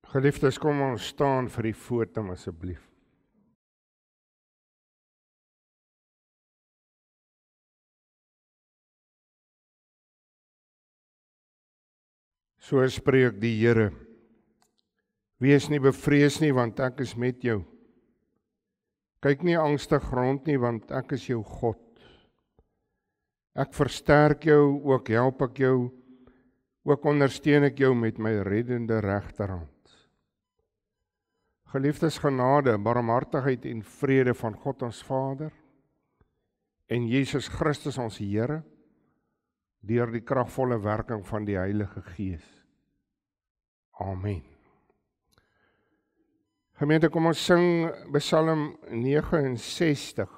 Geliefdes, kom ons staan vir die fotum asseblief. So spreek die Here: Wees nie bevrees nie, want ek is met jou. Kyk nie angstig rond nie, want ek is jou God. Ek versterk jou, ook help ek jou, ook ondersteun ek jou met my reddende regterhand. Geliefdes, genade, barmhartigheid en vrede van God ons Vader en Jesus Christus ons Here, deur die kragvolle werking van die Heilige Gees. Amen. Gemeente, kom ons sing Psalm 69.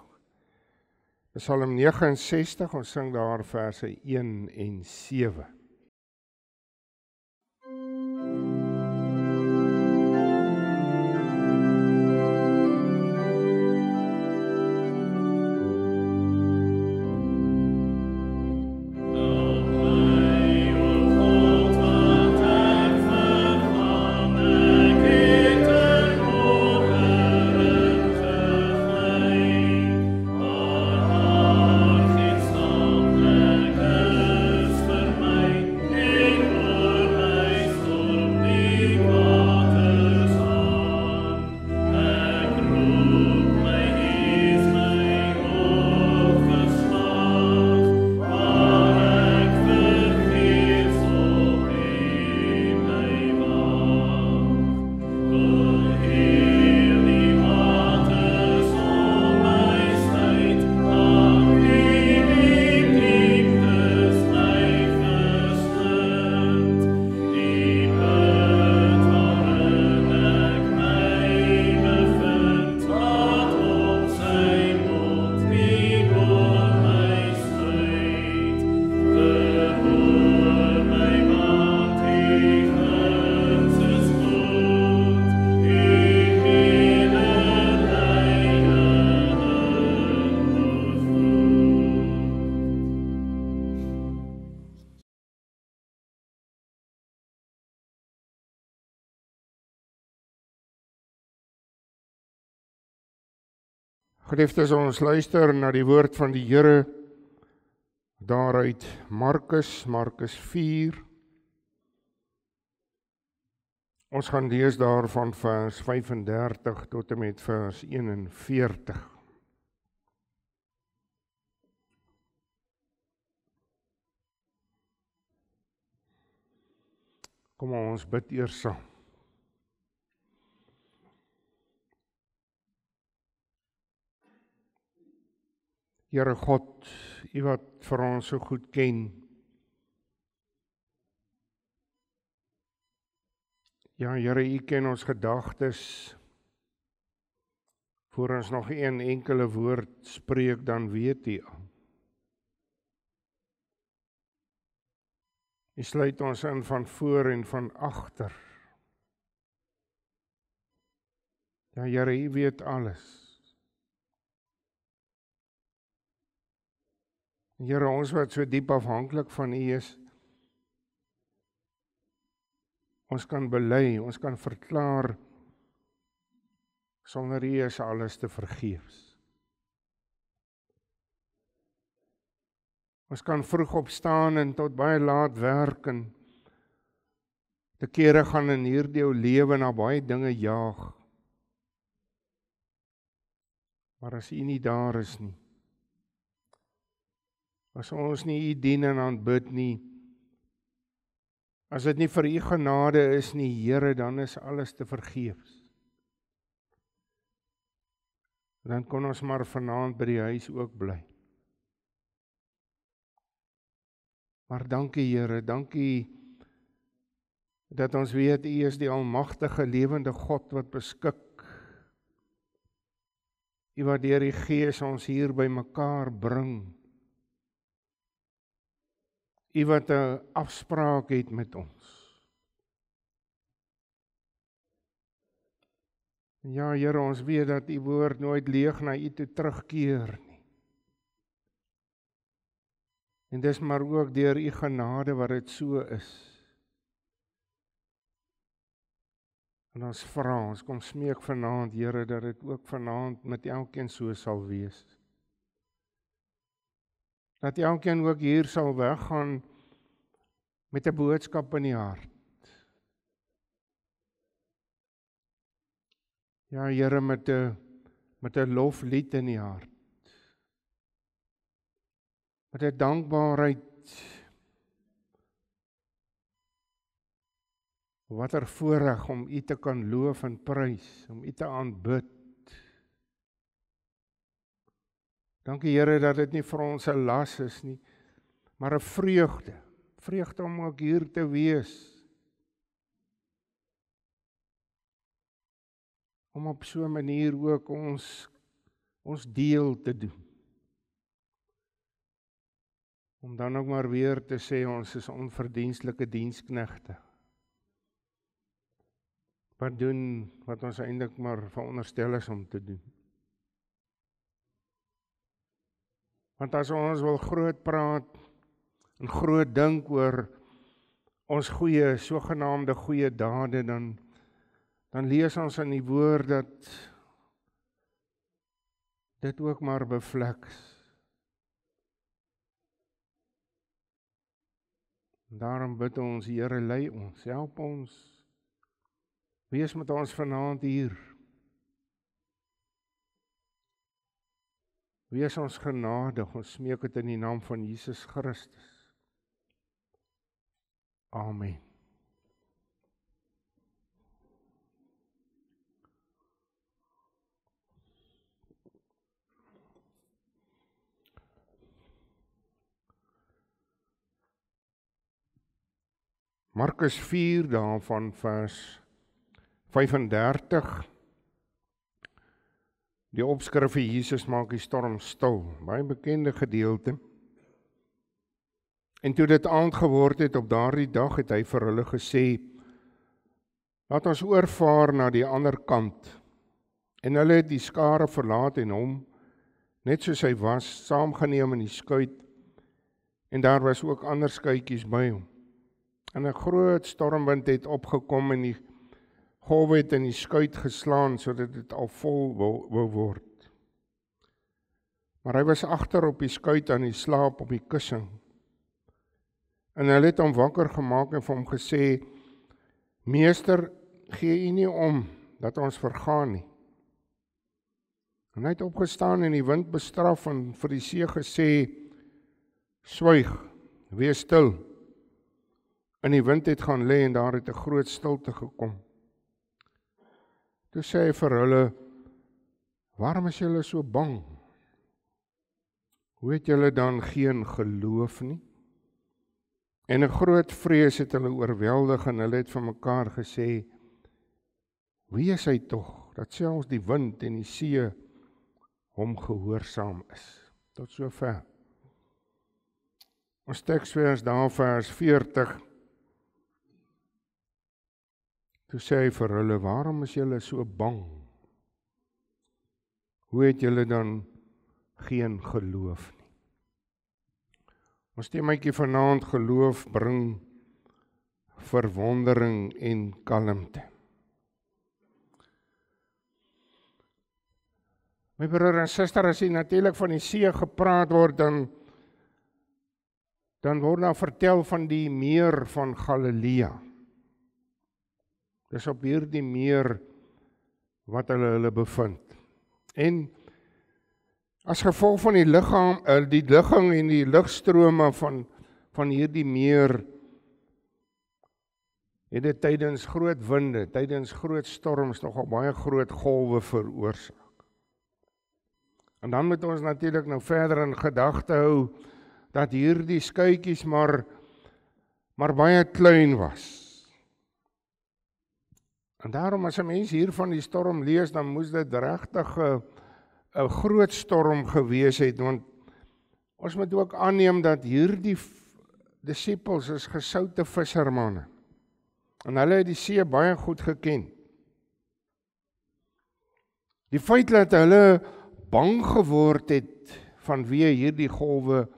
Psalm 69, ons sing daar verse 1 en 7. Geliefdes, ons luister na die woord van die Here daaruit Markus 4. Ons gaan lees daarvan vers 35 tot en met vers 41. Kom ons bid eers saam. Here God, U wat vir ons so goed ken, ja Here, U ken ons gedagtes, voor ons nog een enkele woord spreek, dan weet U al. U sluit ons in van voor en van agter. Ja Here, U weet alles. Here, ons wat so diep afhanklik van U is, ons kan bely, ons kan verklaar, sonder U is alles te vergeefs. Ons kan vroeg opstaan en tot baie laat werk en te kere gaan in hierdie ou lewe na baie dinge jaag. Maar as U nie daar is nie, as ons nie U dien en aanbid nie, as dit nie vir U genade is nie, Here, dan is alles te vergeefs. Dan kon ons maar vanaand by die huis ook bly. Maar dankie Here, dankie dat ons weet U is die almagtige lewende God wat beskik. U wat deur die Gees ons hier by mekaar bring. U wat 'n afspraak het met ons. Ja, Here, ons weet dat U woord nooit leeg na U toe terugkeer nie. En dis maar ook deur U genade wat dit so is. En ons vra, ons kom smeek vanaand, Here, dat dit ook vanaand met elkeen so sal wees. Dat elkeen ook hier sal weggaan met 'n boodskap in die hart. Ja, Here, met 'n loflied in die hart. Met 'n dankbaarheid. Watter voorreg om U te kan loof en prys, om U te aanbid. Dankie Here dat dit nie vir ons 'n las is nie, maar 'n vreugde. Vreugde om ook hier te wees. Om op so 'n manier ook ons deel te doen. Om dan ook maar weer te sê ons is onverdienstelike diensknegte. Wat doen wat ons eintlik maar veronderstel is om te doen. Want as ons wil groot praat en groot dink oor ons goeie, sogenaamde goeie dade, dan lees ons in die woord dat dit ook maar bevlek is. Daarom bid ons, Here, lei ons, help ons. Wees met ons vanaand hier. Wees ons genadig, ons smeek dit in die naam van Jesus Christus. Amen. Markus 4 daarvan vers 35. Die opskrif vir Jesus maak die storm stil, baie bekende gedeelte. En toe dit aand geword het op daardie dag, het hy vir hulle gesê, laat ons oorvaar na die ander kant. En hulle het die skare verlaat en hom, net soos hy was, saamgeneem in die skuit, en daar was ook ander skuitjies by hom. En 'n groot stormwind het opgekom en die golwe het in die skuit geslaan, sodat dit al vol wou word. Maar hy was agter op die skuit aan die slaap op die kussing. En hulle het hom wakker gemaak en vir hom gesê, Meester, gee U nie om, dat ons vergaan nie. En hy het opgestaan en die wind bestraf en vir die see gesê, Swyg, wees stil. En die wind het gaan lê en daar het 'n groot stilte gekom. Toe sê hy vir hulle, waarom is julle so bang? Hoe het julle dan geen geloof nie? En 'n groot vrees het hulle oorweldig en hulle het vir mekaar gesê, wie is hy tog, dat selfs die wind en die see hom gehoorsaam is? Tot sover. Ons teksvers daar vers 40. Toe sê hy vir hulle, waarom is julle so bang? Hoe het julle dan geen geloof nie? Ons temaatjie vanaand, geloof bring verwondering en kalmte. My broer en suster, as hier natuurlik van die see gepraat word, dan word daar vertel van die meer van Galilea. Dis op hierdie meer wat hulle bevind. En as gevolg van die ligging en die lugstrome van hierdie meer, het dit tydens groot winde, tydens groot storms nogal baie groot golwe veroorsaak. En dan moet ons natuurlik nou verder in gedagte hou, dat hierdie skuitjies maar baie klein was. En daarom as 'n mens hier van die storm lees, dan moes dit regtig 'n groot storm gewees het, want ons moet ook aanneem dat hierdie disippels is gesoute vissermanne. En hulle het die see baie goed geken. Die feit dat hulle bang geword het vanweë hierdie golwe,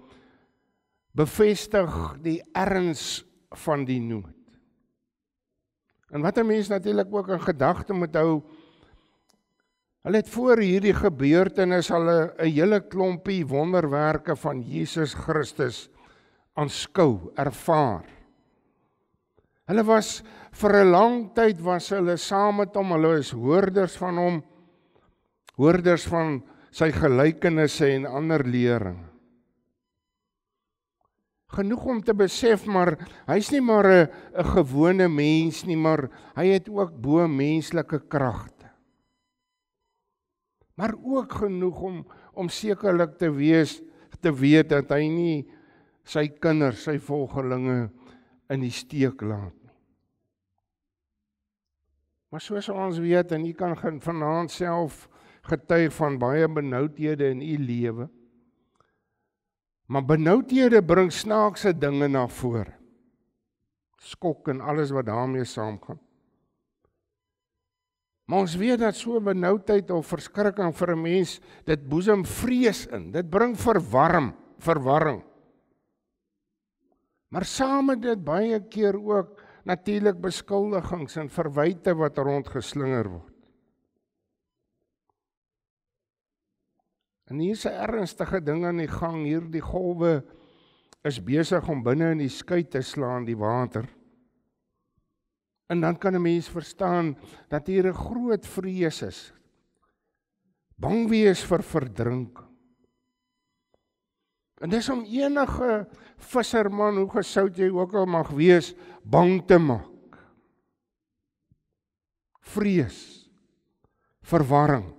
bevestig die erns van die nood. En wat 'n mens natuurlik ook in gedagte moet hou, hulle het voor hierdie gebeurtenis al 'n hele klompie wonderwerke van Jesus Christus aanskou, ervaar. Hulle was vir 'n lang tyd was hulle saam met hom, hulle is hoorders van hom, hoorders van sy gelykenisse en ander lering. Genoeg om te besef, maar hy's nie maar 'n gewone mens nie, maar hy het ook bo-menslike kragte. Maar ook genoeg om sekerlik te weet dat hy nie sy kinders, sy volgelinge in die steek laat nie. Maar soos ons weet, en u kan vanaand self getuig van baie benoudhede in u lewe, maar benoudhede bring snaakse dinge na vore. Skok en alles wat daarmee saamgaan. Maar ons weet dat so benoudheid of verskrikking vir 'n mens, dit boesem vrees in, dit bring verwarring. Maar saam met dit baie keer ook natuurlik beskuldigings en verwyte wat rondgeslinger word. En hier is 'n ernstige ding aan die gang, hierdie golwe is besig om binne in die skei te slaan, die water. En dan kan 'n mens verstaan dat hier 'n groot vrees is. Bang wees vir verdrinking. En dis om enige visserman, hoe gesout jy ook al mag wees, bang te maak. Vrees, verwarring.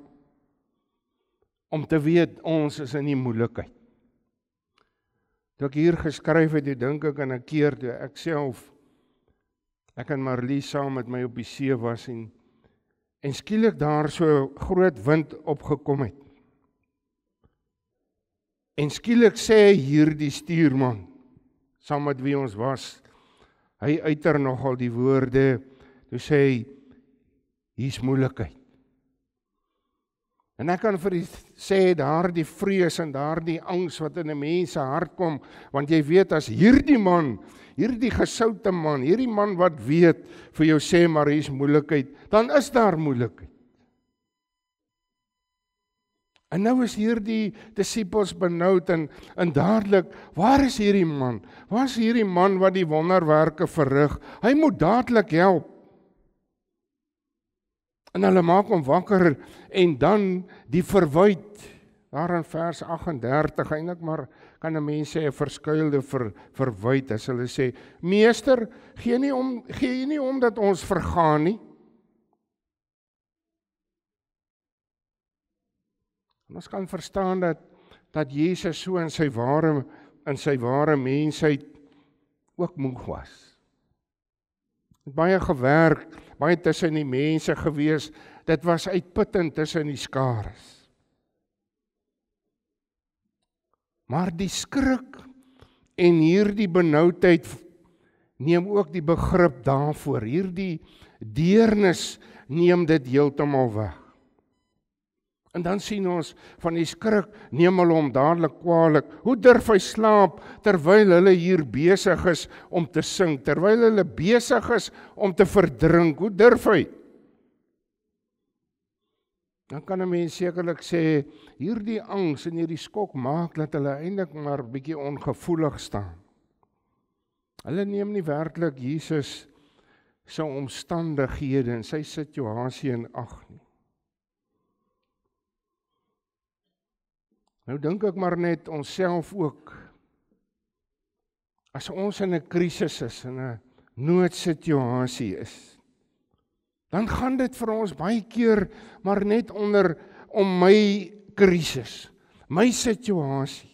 Om te weet, ons is in die moeilikheid. Toe ek hier geskryf het, dink ek aan 'n keer toe ek self, ek en Marlies saam met my op die see was en skielik daar so groot wind opgekom het. En skielik sê hierdie stuurman, saam met wie ons was, hy uiter nogal die woorde, toe sê hy, hier's moeilikheid. En ek kan vir u sê, daardie vrees en daardie angs wat in 'n mens se hart kom, want jy weet as hierdie man, hierdie gesoute man, hierdie man wat weet vir jou sê maar hier's moeilikheid, dan is daar moeilikheid. En nou is hierdie disippels benoud en dadelik, waar is hierdie man? Waar is hierdie man wat die wonderwerke verrig? Hy moet dadelik help. En hulle maak hom wakker en dan die verwyt, daar in vers 38, eintlik maar kan 'n mens sê 'n verskuilde verwyt, as hulle sê, meester, gee jy nie om dat ons vergaan nie? En ons kan verstaan dat Jesus so in sy ware mensheid ook moeg was. Het baie gewerk, baie tussen die mense gewees, dit was uitputtend tussen die skares. Maar die skrik en hierdie benoudheid neem ook die begrip daarvoor. Hierdie deernis neem dit heeltemal weg. En dan sien ons van die skrik neem hulle hom dadelik kwaadlik. Hoe durf hy slaap terwyl hulle hier besig is om te sink, terwyl hulle besig is om te verdrink? Hoe durf hy? Dan kan 'n mens sekerlik sê, hierdie angs en hierdie skok maak dat hulle eintlik maar bietjie ongevoelig staan. Hulle neem nie werklik Jesus se omstandighede en sy situasie in ag nie. Nou dink ek maar net onsself ook, as ons in 'n krisis is, in 'n noodsituasie is, dan gaan dit vir ons baie keer maar net om my krisis, my situasie.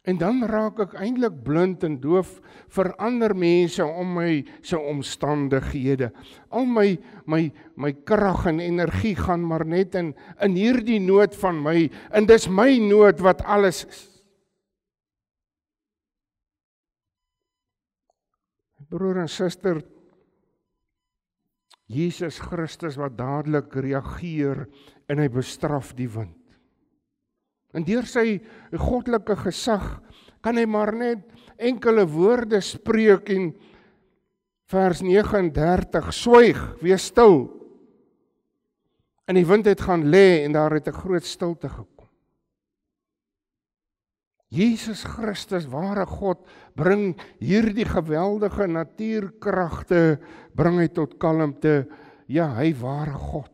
En dan raak ek eintlik blind en doof vir ander mense om my se omstandighede. Al my krag en energie gaan maar net in hierdie nood van my, en dis my nood wat alles is. Broer en suster, Jesus Christus wat dadelik reageer en hy bestraf die wind. En deur sy goddelike gesag kan hy maar net enkele woorde spreek en vers 39, swyg, wees stil. En die wind het gaan lê en daar het 'n groot stilte gekom. Jesus Christus, ware God, bring hierdie geweldige natuurkragte, bring hy tot kalmte. Ja, hy ware God.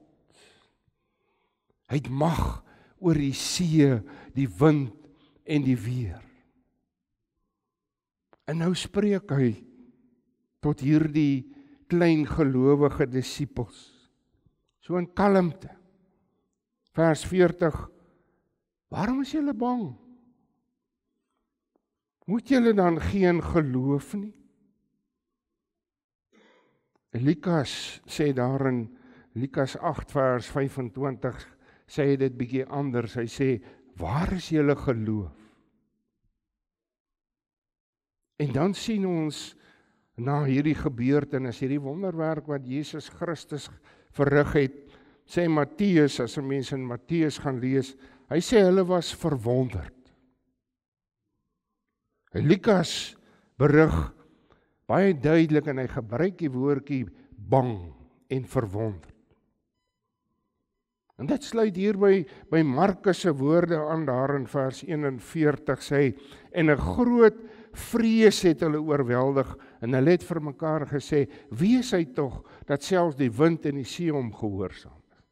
Hy het mag oor die see, die wind en die weer. En nou spreek hy tot hierdie klein gelowige disippels. So in kalmte. Vers 40. Waarom is julle bang? Moet julle dan geen geloof nie? Lukas sê daar in Lukas 8 vers 25, sê hy dit bietjie anders. Hy sê, waar is julle geloof? En dan sien ons na hierdie gebeurtenis, hierdie wonderwerk wat Jesus Christus verrig het, sê Matteus, as 'n mens in Matteus gaan lees, hy sê hulle was verwonderd. Lukas berig baie duidelik en hy gebruik die woordjie bang en verwonderd. En dit sluit hier by Markus se woorde aan daar in vers 41 sê, en 'n groot vrees het hulle oorweldig en hulle het vir mekaar gesê, wie is hy tog dat selfs die wind en die see hom gehoorsaam is?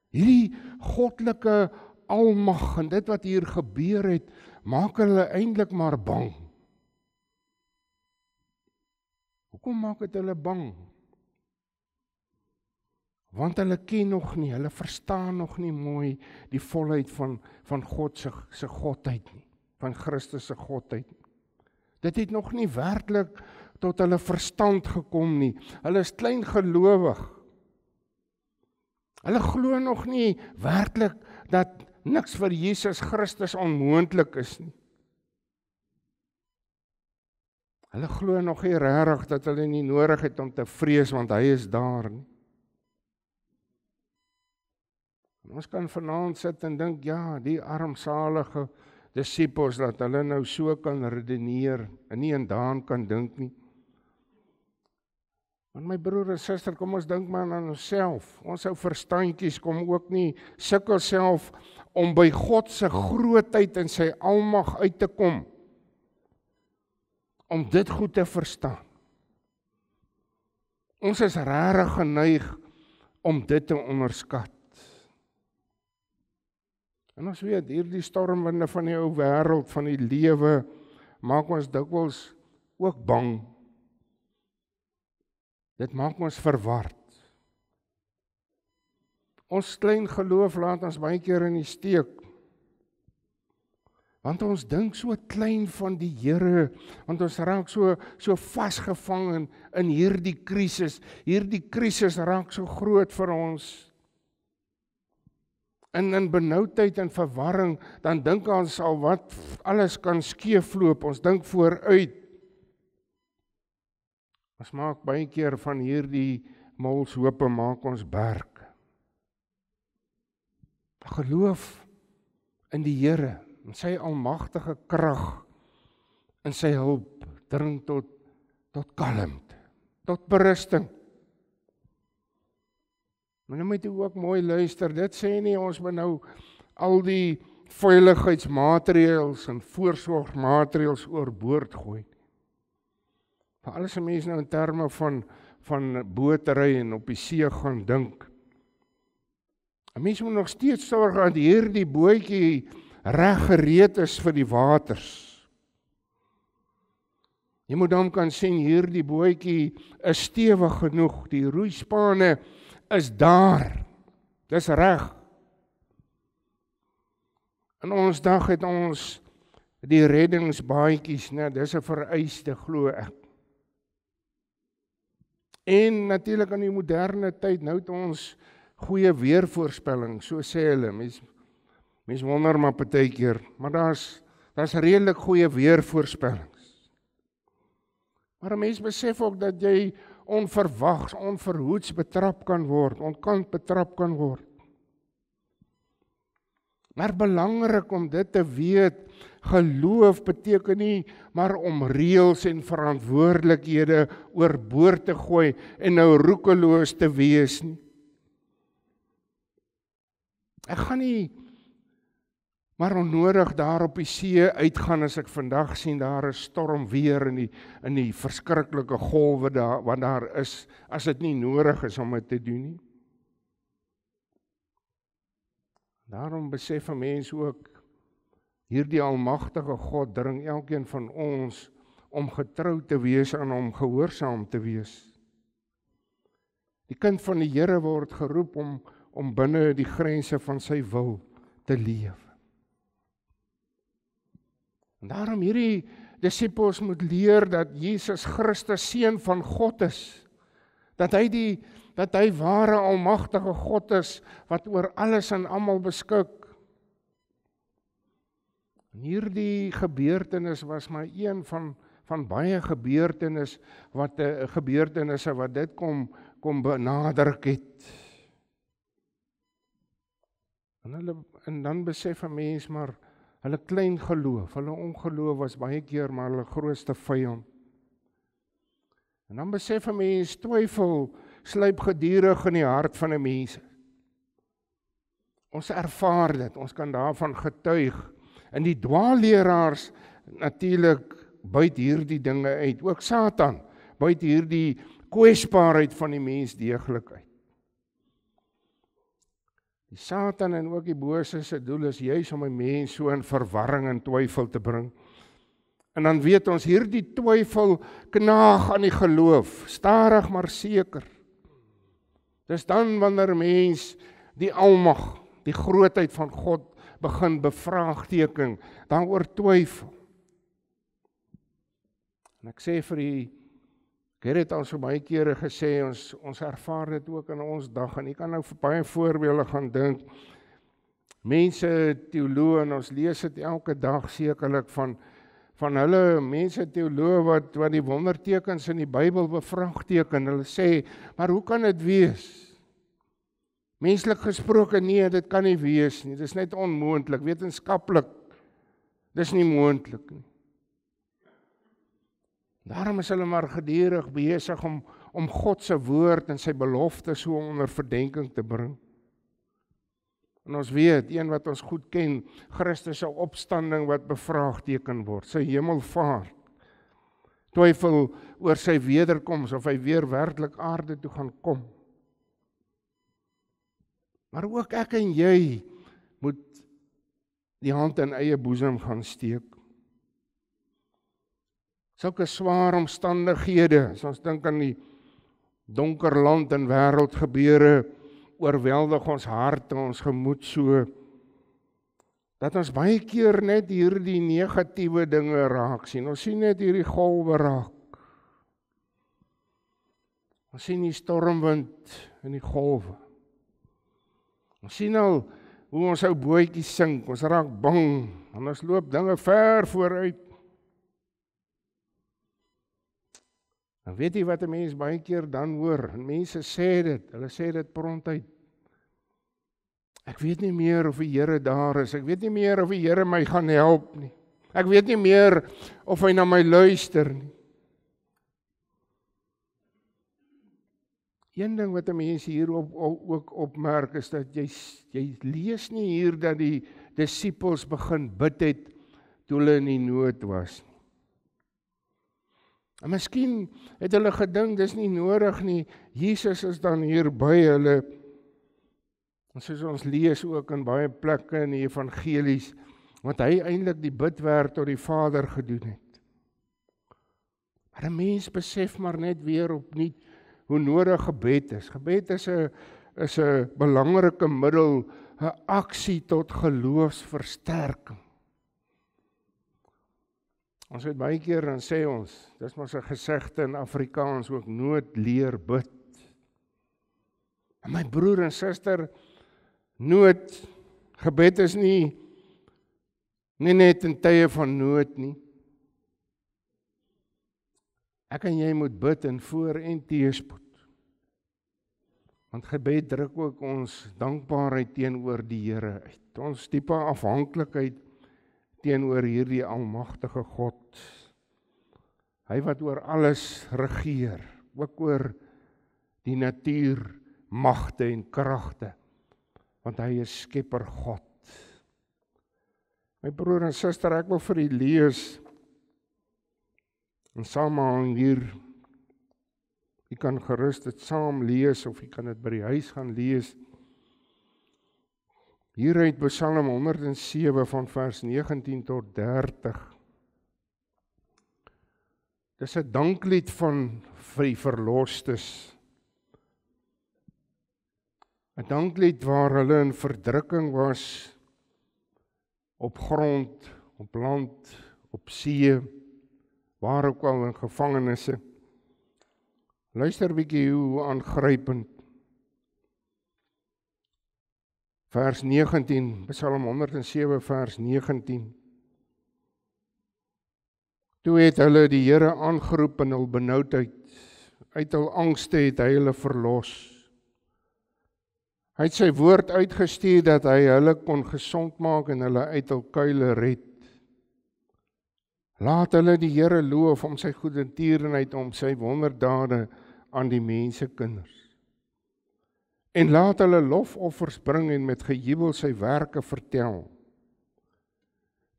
Hierdie goddelike almag en dit wat hier gebeur het, maak hulle eintlik maar bang. Hoekom maak dit hulle bang? Want hulle ken nog nie, hulle verstaan nog nie mooi die volheid van God se godheid nie, van Christus se godheid nie. Dit het nog nie werklik tot hulle verstand gekom nie. Hulle is klein gelowig. Hulle glo nog nie werklik dat niks vir Jesus Christus onmoontlik is nie. Hulle glo nog nie regtig dat hulle nie nodig het om te vrees, want hy is daar nie. Ons kan vanaand sit en dink, ja, die armsalige disippels, dat hulle nou so kan redeneer en nie en daan kan dink nie. Want my broer en suster, kom ons dink maar aan onsself. Ons ou verstandjies kom ook nie sukkel self om by God se grootheid en sy almag uit te kom. Om dit goed te verstaan. Ons is regtig geneig om dit te onderskat. En ons weet, hierdie stormwinde van die ou wêreld, van die lewe, maak ons dikwels ook bang. Dit maak ons verward. Ons klein geloof laat ons baie keer in die steek. Want ons dink so klein van die Here, want ons raak so vasgevang in hierdie krisis. Hierdie krisis raak so groot vir ons. En in benoudheid en verwarring, dan dink ons al wat alles kan skeefloop, ons dink vooruit. Ons maak baie keer van hierdie molshope, maak ons berg. Geloof in die Here, en sy almagtige krag, en sy hulp, dring tot kalmte, tot berusting. Maar nou moet jy ook mooi luister, dit sê nie ons moet nou al die veiligheidsmaatreëls en voorsorgmaatreëls oorboord gooi. Maar alles wat mense nou in terme van botery en op die see gaan dink. En mense moet nog steeds sorg dat hierdie bootjie reg gereed is vir die waters. Jy moet dan kan sien hierdie bootjie is stewig genoeg, die roeispane is daar. Dis reg. In ons dag het ons die reddingsbaadjies, dis 'n vereiste, glo ek. En natuurlik in die moderne tyd, nou het ons goeie weervoorspelling, so sê hulle. Mens wonder maar partykeer, maar daar's redelik goeie weervoorspellings. Maar 'n mens besef ook dat jy onverwags, onverhoeds betrap kan word, onkant betrap kan word. Maar belangrik om dit te weet, geloof beteken nie maar om reëls en verantwoordelikhede oorboord te gooi en nou roekeloos te wees nie. Ek gaan nie maar onnodig daar op die see uitgaan as ek vandag sien daar is storm weer in die verskriklike golwe wat daar is, as dit nie nodig is om dit te doen nie. Daarom besef 'n mens ook, hierdie almagtige God dring elkeen van ons om getrou te wees aan hom, gehoorsaam te wees. Die kind van die Here word geroep om binne die grense van sy wil te leef. En daarom hierdie disippels moet leer dat Jesus Christus seun van God is. Dat hy ware almagtige God is wat oor alles en almal beskik. En hierdie gebeurtenis was maar een van baie gebeurtenisse wat dit kom benadruk het. En dan besef 'n mens maar hulle klein geloof, hulle ongeloof was baie keer maar hulle grootste vyand. En dan besef 'n mens twyfel sluip gedurig in die hart van 'n mens. Ons ervaar dit, ons kan daarvan getuig. En die dwaalleraars natuurlik buit hierdie dinge uit, ook Satan buit hierdie kwesbaarheid van die mens deeglik uit. Die Satan en ook die bose se doel is juis om 'n mens so in verwarring en twyfel te bring. En dan weet ons, hierdie twyfel knaag aan die geloof, stadig maar seker. Dis dan wanneer 'n mens die almag, die grootheid van God begin bevraagteken, daaroor twyfel. En ek sê vir u, ek het dit al so baie kere gesê, ons ervaar dit ook in ons dag, en ek kan nou vir baie voorbeelde gaan dink. Mense, teoloë, en ons lees dit elke dag sekerlik van hulle mense teoloë wat die wondertekens in die Bybel bevraagteken. Hulle sê, maar hoe kan dit wees? Menslik gesproke, nee, dit kan nie wees nie. Dit is net onmoontlik, wetenskaplik. Dis nie moontlik nie. Daarom is hulle maar gedurig besig om God se woord en sy belofte so onder verdenking te bring. En ons weet, een wat ons goed ken, Christus se opstanding wat bevraagteken word, sy hemelvaart. Twyfel oor sy wederkoms, of hy weer werklik aarde toe gaan kom. Maar ook ek en jy moet die hand in eie boesem gaan steek. Sulke swaar omstandighede, as ons dink aan die donker land en wêreldgebeure, oorweldig ons harte, ons gemoed so, dat ons baie keer net hierdie negatiewe dinge raak sien. Ons sien net hierdie golwe raak. Ons sien die stormwind en die golwe. Ons sien al hoe ons ou bootjie sink, ons raak bang, en ons loop dinge ver vooruit. En weet jy wat 'n mens baie keer dan hoor? En mense sê dit, hulle sê dit prontuit. Ek weet nie meer of die Here daar is, ek weet nie meer of die Here my gaan help nie. Ek weet nie meer of hy na my luister nie. Een ding wat 'n mens hier ook opmerk is dat jy lees nie hier dat die disippels begin bid het toe hulle in die nood was. En miskien het hulle gedink, dis nie nodig nie, Jesus is dan hier by hulle. En soos ons lees ook in baie plekke in die evangelies, wat hy eintlik die bidwerk tot die Vader gedoen het. Maar 'n mens besef maar net weer opnuut hoe nodig gebed is. Gebed is 'n belangrike middel, 'n aksie tot geloofsversterking. Ons het baie keer, dan sê ons, dis mos 'n gesegde in Afrikaans ook, nood leer bid. En my broer en suster, gebed is nie net in tye van nood nie. Ek en jy moet bid in voor- en teëspoed. Want gebed druk ook ons dankbaarheid teenoor die Here uit. Ons diepe afhanklikheid teenoor hierdie almagtige God. Hy wat oor alles regeer, ook oor die natuur, magte en kragte, want hy is skepper God. My broer en suster, ek wil vir u lees, en saamhang hier, u kan gerus dit saam lees, of u kan dit by die huis gaan lees, hieruit Psalm 107 van vers 19 tot 30. Dis 'n danklied vir die verlostes. 'n danklied waar hulle in verdrukking was, op grond, op land, op see, waar ook al in gevangenisse. Luister 'n bietjie hoe aangrypend. Vers 19, Psalm 107 vers 19. Toe het hulle die Here aangeroep in hul benoudheid, uit hul angste het hy hulle verlos. Hy het sy woord uitgestuur dat hy hulle kon gesond maak en hulle uit hul kuile red. Laat hulle die Here loof om sy goedertierenheid, om sy wonderdade aan die mensekinders. En laat hulle lofoffers bring en met gejubel sy werke vertel.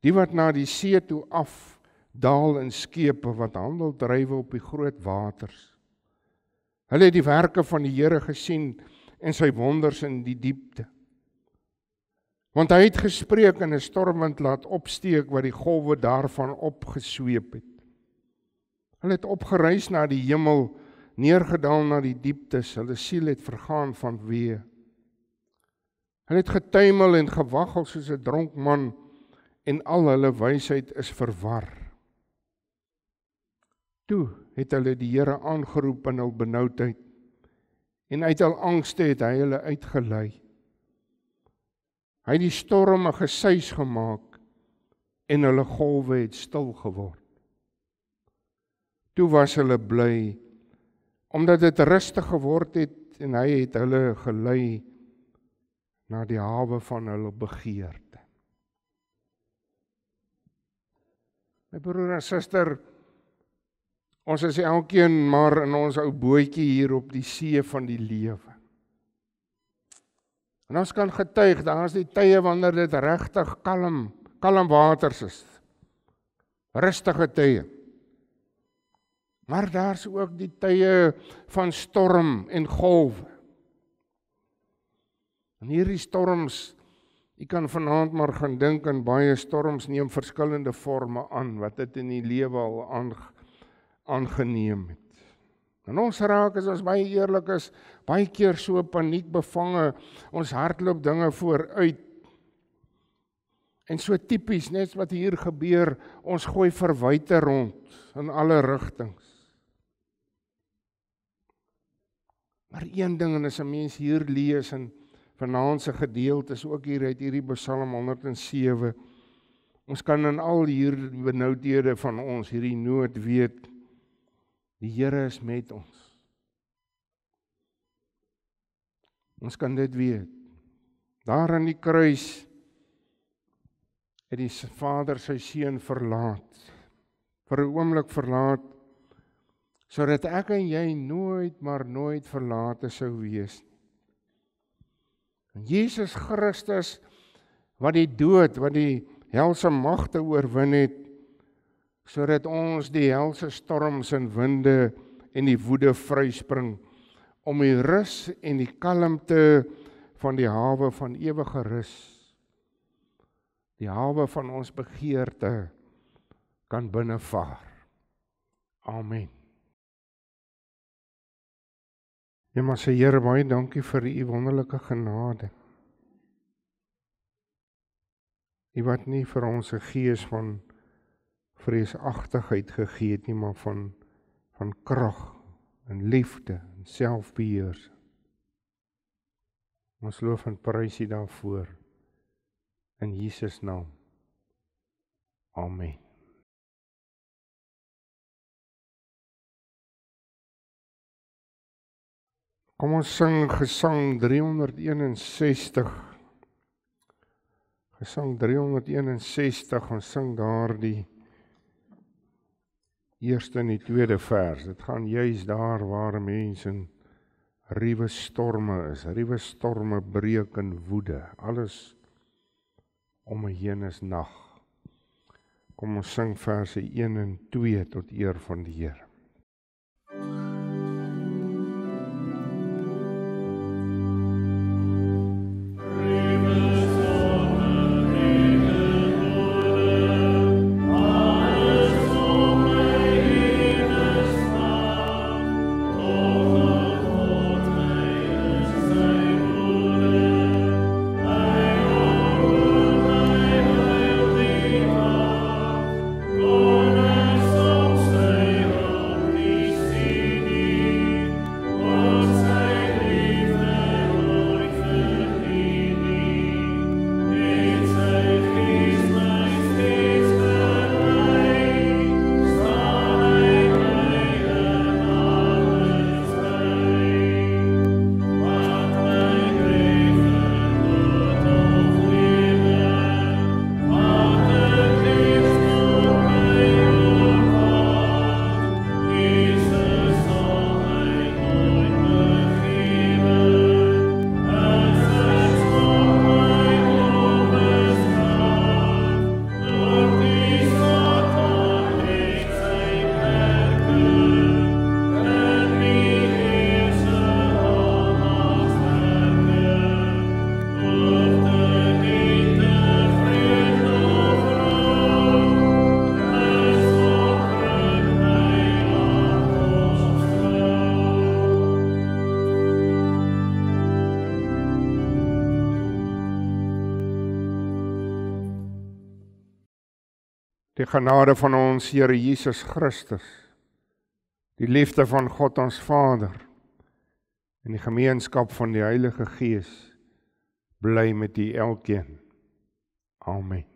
Die wat na die see toe afdaal in skepe, wat handel drywe op die groot waters. Hulle het die werke van die Here gesien en sy wonders in die diepte. Want hy het gespreek en 'n stormwind laat opsteek wat die golwe daarvan opgesweep het. Hulle het opgereis na die hemel, neergedaal na die dieptes, hulle siel het vergaan van wee. Hulle het getuimel en gewaggel soos 'n dronk man en al hulle wysheid is verwar. Toe het hulle die Here aangeroep in hul benoudheid en uit hul angste het hy hulle uitgelei. Hy het die storm 'n gesuis gemaak en hulle golwe het stil geword. Toe was hulle bly, omdat dit rustig geword het en hy het hulle gelei na die hawe van hulle begeerte. My broer en suster, ons is elkeen maar in ons ou bootjie hier op die see van die lewe. En ons kan getuig, daar is die tye wanneer dit regtig kalm waters is. Rustige tye. Maar daar's ook die tye van storm en golwe. En hierdie storms, jy kan vanaand maar gaan dink aan baie storms neem verskillende forme aan, wat dit in die lewe al aangeneem het. En ons raak, as ons baie eerlik is, baie keer so paniek bevange, ons hardloop dinge vooruit. En so tipies, net wat hier gebeur, ons gooi verwyte rond in alle rigtings. Maar een ding, en as 'n mens hier lees in vanaand se gedeeltes, ook hier uit hierdie Psalm 107, ons kan in al hierdie benoudhede van ons, hierdie nood weet, die Here is met ons. Ons kan dit weet. Daar aan die kruis het die Vader sy seun verlaat, vir 'n oomblik verlaat, sodat ek en jy nooit maar nooit verlate sou wees. En Jesus Christus, wat die dood, wat die helse magte oorwin het, sodat ons die helse storms en winde en die woede vryspring, om die rus en die kalmte van die hawe van ewige rus, die hawe van ons begeerte, kan binnevaar. Amen. Ja, maar sê Here, baie dankie vir u wonderlike genade. U wat nie vir ons 'n gees van vreesagtigheid gegee het nie, maar van krag en liefde en selfbeheer. Ons loof en prys u daarvoor. In Jesus naam. Amen. Kom ons sing Gesang 361. Gesang 361, ons sing daar die eerste en die tweede vers. Dit gaan juis daar waar mense in ruwe storme is. Ruwe storme breek in woede. Alles om my heen is nag. Kom ons sing verse 1 en 2 tot eer van die Here. Die genade van ons Here Jesus Christus, die liefde van God ons Vader en die gemeenskap van die Heilige Gees bly met u elkeen. Amen.